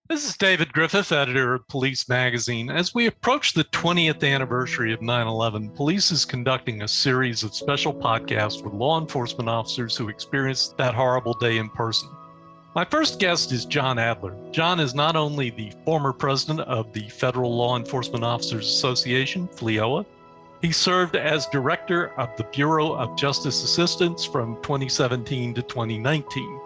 This is David Griffith, editor of Police Magazine. As we approach the 20th anniversary of 9/11, Police is conducting a series of special podcasts with law enforcement officers who experienced that horrible day in person. My first guest is Jon Adler. Jon is not only the former president of the Federal Law Enforcement Officers Association, FLEOA, he served as director of the Bureau of Justice Assistance from 2017 to 2019.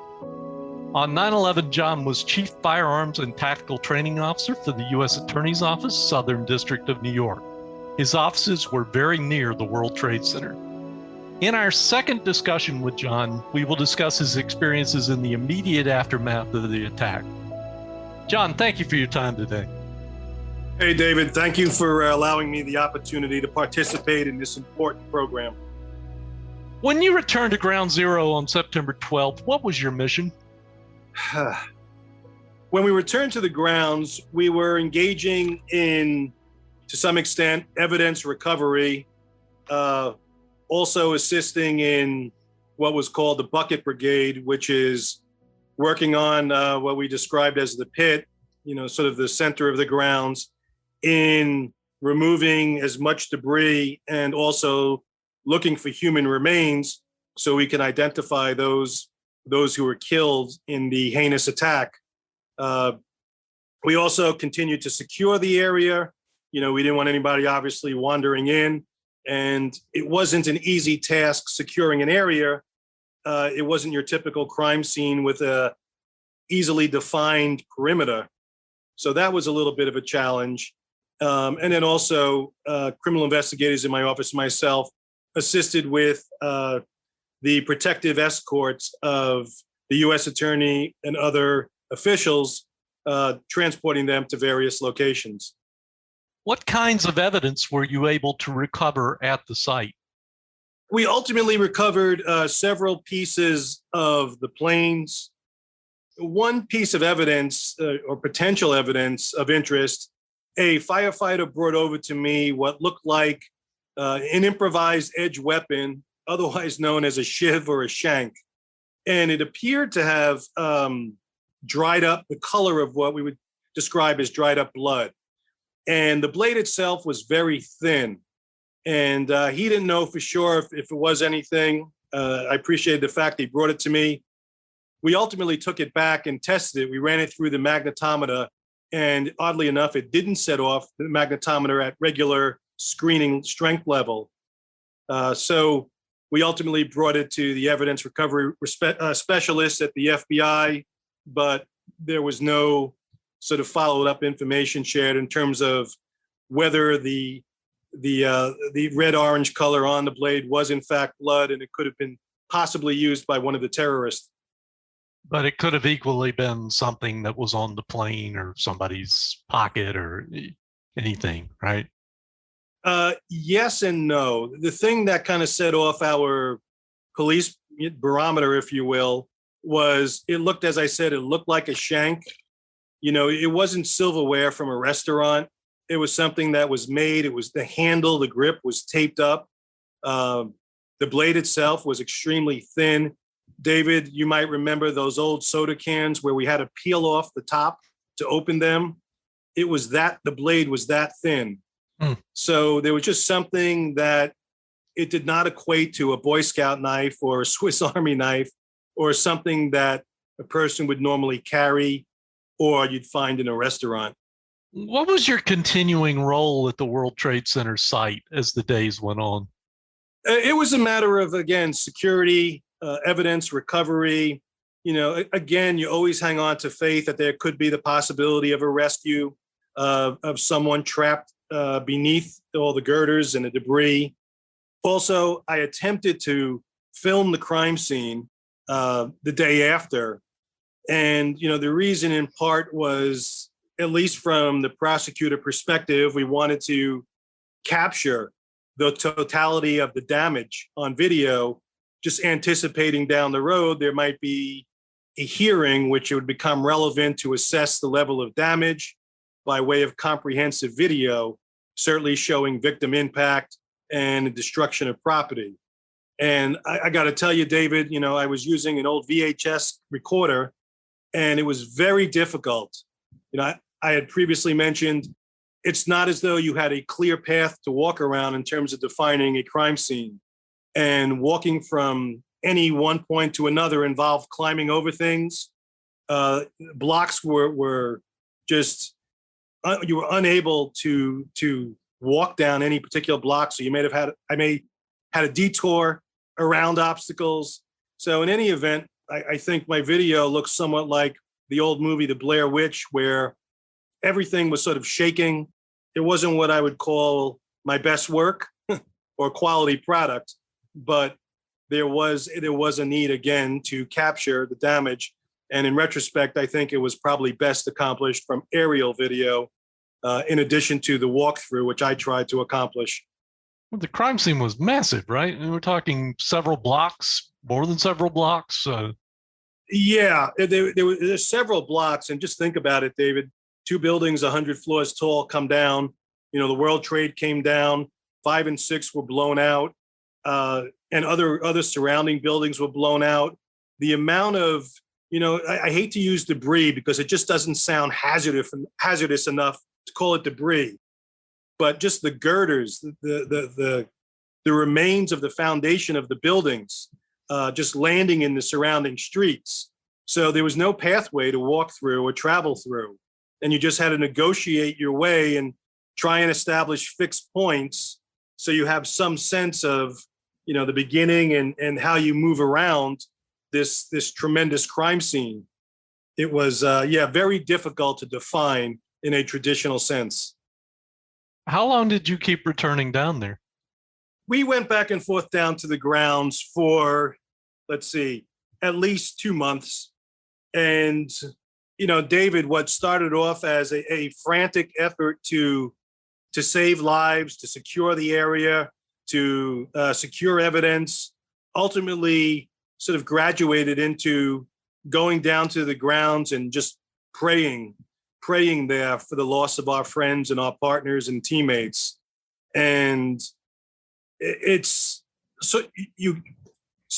On 9/11, Jon was Chief Firearms and Tactical Training Officer for the U.S. Attorney's Office, Southern District of New York. His offices were very near the World Trade Center. In our second discussion with Jon, we will discuss his experiences in the immediate aftermath of the attack. Jon, thank you for your time today. Hey, David, thank you for allowing me the opportunity to participate in this important program. When you returned to Ground Zero on September 12th, what was your mission? When we returned to the grounds, we were engaging in, to some extent, evidence recovery, also assisting in what was called the Bucket Brigade, which is working on what we described as the pit, sort of the center of the grounds, in removing as much debris and also looking for human remains so we can identify those who were killed in the heinous attack. We also continued to secure the area. We didn't want anybody obviously wandering in, and it wasn't an easy task securing an area. It wasn't your typical crime scene with a easily defined perimeter. So that was a little bit of a challenge. And then also criminal investigators in my office, myself, assisted with the protective escorts of the U.S. Attorney and other officials, transporting them to various locations. What kinds of evidence were you able to recover at the site? We ultimately recovered several pieces of the planes. One piece of evidence or potential evidence of interest, a firefighter brought over to me what looked like an improvised edge weapon, otherwise known as a shiv or a shank. And it appeared to have dried up, the color of what we would describe as dried up blood. And the blade itself was very thin. And he didn't know for sure if it was anything. I appreciated the fact he brought it to me. We ultimately took it back and tested it. We ran it through the magnetometer. And oddly enough, it didn't set off the magnetometer at regular screening strength level. So we ultimately brought it to the evidence recovery specialists at the FBI, but there was no sort of followed up information shared in terms of whether the red-orange color on the blade was in fact blood, and it could have been possibly used by one of the terrorists. But it could have equally been something that was on the plane or somebody's pocket or anything, right? Yes and no. The thing that kind of set off our police barometer, if you will, was it looked, as I said, it looked like a shank. It wasn't silverware from a restaurant. It was something that was made. It was the handle, the grip was taped up. The blade itself was extremely thin. David, you might remember those old soda cans where we had to peel off the top to open them. The blade was that thin. So there was just something that it did not equate to a Boy Scout knife or a Swiss Army knife or something that a person would normally carry or you'd find in a restaurant. What was your continuing role at the World Trade Center site as the days went on? It was a matter of, again, security, evidence recovery. Again, you always hang on to faith that there could be the possibility of a rescue of someone trapped beneath all the girders and the debris. Also, I attempted to film the crime scene the day after. And, the reason in part was, at least from the prosecutor perspective, we wanted to capture the totality of the damage on video, just anticipating down the road there might be a hearing which it would become relevant to assess the level of damage by way of comprehensive video, certainly showing victim impact and the destruction of property. And I got to tell you, David, I was using an old VHS recorder, and it was very difficult I had previously mentioned it's not as though you had a clear path to walk around in terms of defining a crime scene. And walking from any one point to another involved climbing over things. Blocks were just, you were unable to walk down any particular block. So I may had a detour around obstacles. So in any event, I think my video looks somewhat like the old movie, The Blair Witch, where everything was sort of shaking. It wasn't what I would call my best work or quality product, but there was a need again to capture the damage. And in retrospect, I think it was probably best accomplished from aerial video, in addition to the walkthrough, which I tried to accomplish. Well, the crime scene was massive, right? And we're talking several blocks, more than several blocks. Yeah, there's several blocks. And just think about it, David. 2 buildings 100 floors tall come down. The World Trade came down. 5 and 6 were blown out. And other surrounding buildings were blown out. The amount of, I hate to use debris because it just doesn't sound hazardous enough to call it debris, but just the girders, the remains of the foundation of the buildings, just landing in the surrounding streets. So there was no pathway to walk through or travel through. And you just had to negotiate your way and try and establish fixed points so you have some sense of, the beginning and how you move around this tremendous crime scene. It was, very difficult to define in a traditional sense. How long did you keep returning down there? We went back and forth down to the grounds for, at least 2 months. And, David, what started off as a frantic effort to save lives, to secure the area, to secure evidence, ultimately sort of graduated into going down to the grounds and just praying there for the loss of our friends and our partners and teammates. And so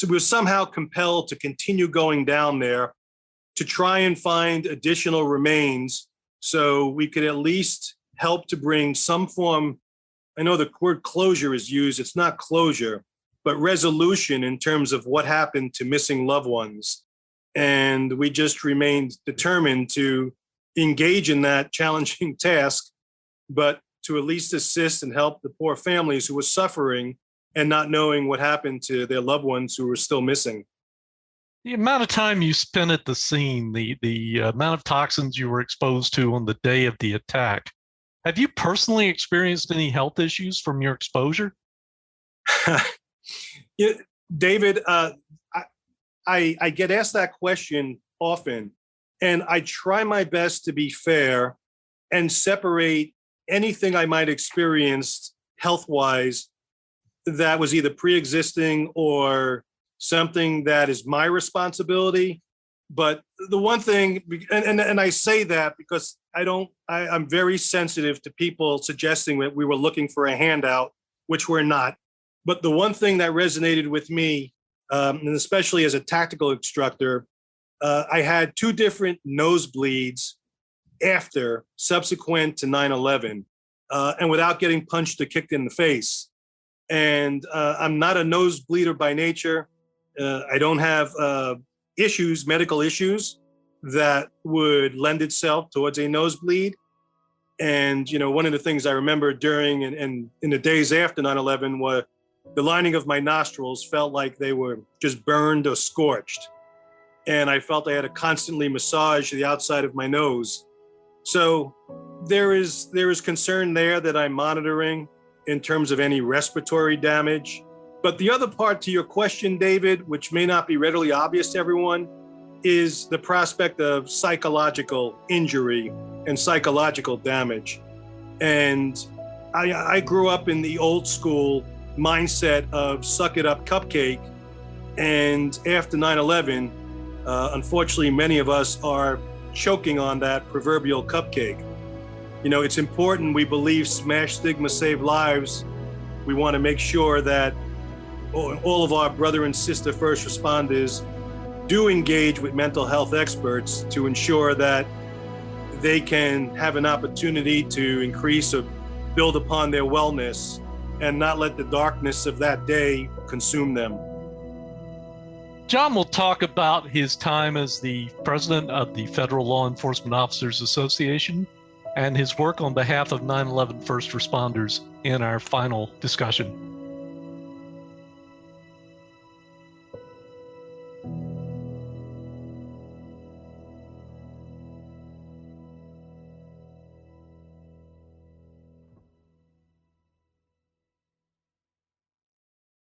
we're somehow compelled to continue going down there to try and find additional remains so we could at least help to bring some form. I know the word closure is used. It's not closure, but resolution in terms of what happened to missing loved ones. And we just remained determined to engage in that challenging task, but to at least assist and help the poor families who were suffering and not knowing what happened to their loved ones who were still missing. The amount of time you spent at the scene, the amount of toxins you were exposed to on the day of the attack. Have you personally experienced any health issues from your exposure? David, I get asked that question often, and I try my best to be fair and separate anything I might experience health-wise that was either pre-existing or something that is my responsibility. But the one thing, and I say that because I'm very sensitive to people suggesting that we were looking for a handout, which we're not. But the one thing that resonated with me, and especially as a tactical instructor, I had 2 different nosebleeds subsequent to 9/11, and without getting punched or kicked in the face. And I'm not a nosebleeder by nature. I don't have medical issues that would lend itself towards a nosebleed. And, one of the things I remember during and in the days after 9/11 were the lining of my nostrils felt like they were just burned or scorched. And I felt I had to constantly massage the outside of my nose. So there is concern there that I'm monitoring in terms of any respiratory damage. But the other part to your question, David, which may not be readily obvious to everyone, is the prospect of psychological injury and psychological damage. And I grew up in the old school mindset of suck it up cupcake. And after 9/11, unfortunately, many of us are choking on that proverbial cupcake. It's important, we believe smash stigma, save lives. We want to make sure that all of our brother and sister first responders do engage with mental health experts to ensure that they can have an opportunity to increase or build upon their wellness and not let the darkness of that day consume them. Jon will talk about his time as the president of the Federal Law Enforcement Officers Association and his work on behalf of 9/11 first responders in our final discussion.